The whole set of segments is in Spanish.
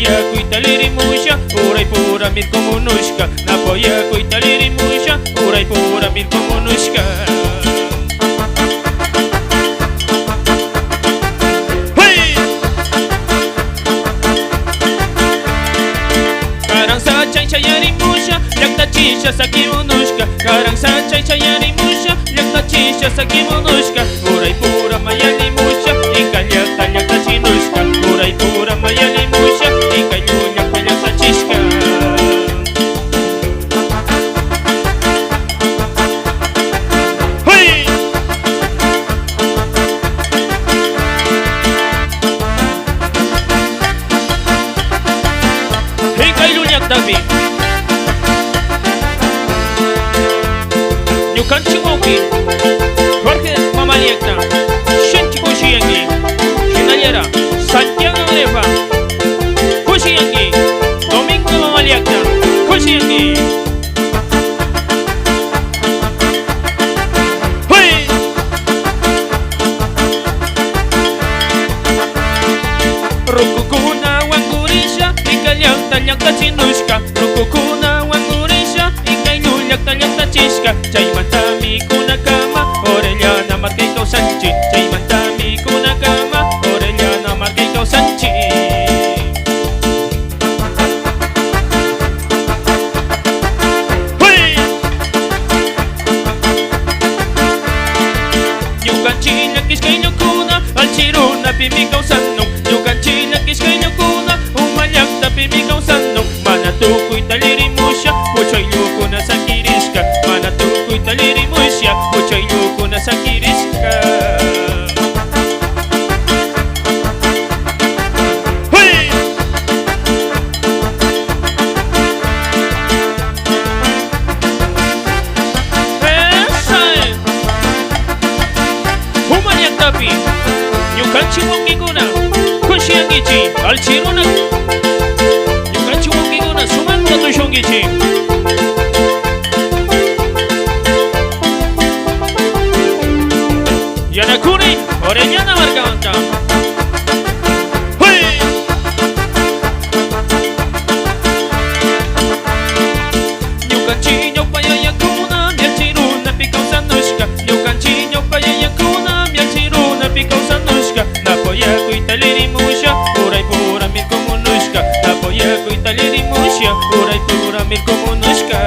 napoyakuy talirimusha uraypura mirkumunushka napoyakuy talirimusha uraypura mirkumunushka Chayarimusha, llaqta chisha sakimunushka Karang sanchay chayarimusha, llaqta chisha sakimunushka Uraypura mayanimusha, inka llaqta chinushka Uraypura mayanimusha, inka llaqta chishka ¡Hey! Inka llaqtapi Kanchimuki, Jorge Mamaliekna, Shenchi Kushiyangi, Shinayera, Santiago Nefa, Kushiyangi, Domingo Mamaliekna, Kushiyangi. ¡Hey! Rukukuna wangurisha, ika llaqta chinushka, Rukukuna wangurisha, ika llaqta chishka, Chaymantami kunakama, orellana markay kawsanchi Chaymantami kunakama, orellana markay kawsanchi ¡Hey! Ñukanchilla kishkayñukuna, alchirunapi mi kawsannon Ñukanchilla kishkayñukuna, uma llaqtapi mi kawsannon Mana tukuy talirimusha, muchaylukuna sakirishka Mana tukuy talirimusha, muchaylukuna sakirishka ¡Hey! ¡Esa es! Uma llaqtapi, ñukanchimukikuna, kushiyankichi, alchiruna Ñukanchimukikuna, sumanta tushunkichi Yanakuni, orellana marcanta ¡Hey! Ñukanchiño payayakuna, mialchiruna pikawsanushka Ñukanchiño payayakuna, mialchiruna pikawsanushka Napoyakuy talirimusha, uraypura mirkumunushka Napoyakuy talirimusha, uraypura mirkumunushka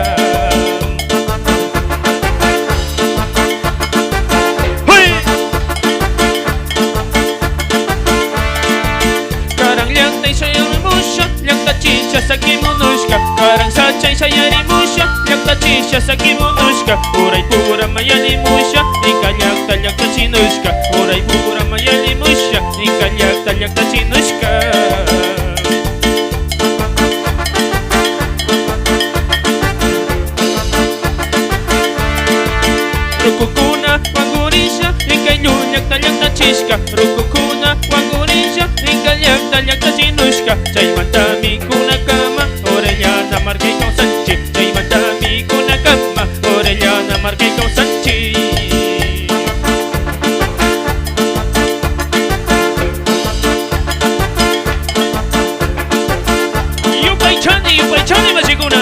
Llaqta chisha sakimunushka Karang sachay sayarimusha Llaqta chisha sakimunushka Uraypura mayanimusha Inka llaqta chinushka Uraypura mayanimusha Inka llaqta chinushka Rukukuna wangurisha Inka llaqta chishka Rukukuna wangurisha Inka llaqta chinushka Chaymantami kunakama orellana markay kawsanchi Chaymantami kunakama orellana markay kawsanchi Yupaychani mashikuna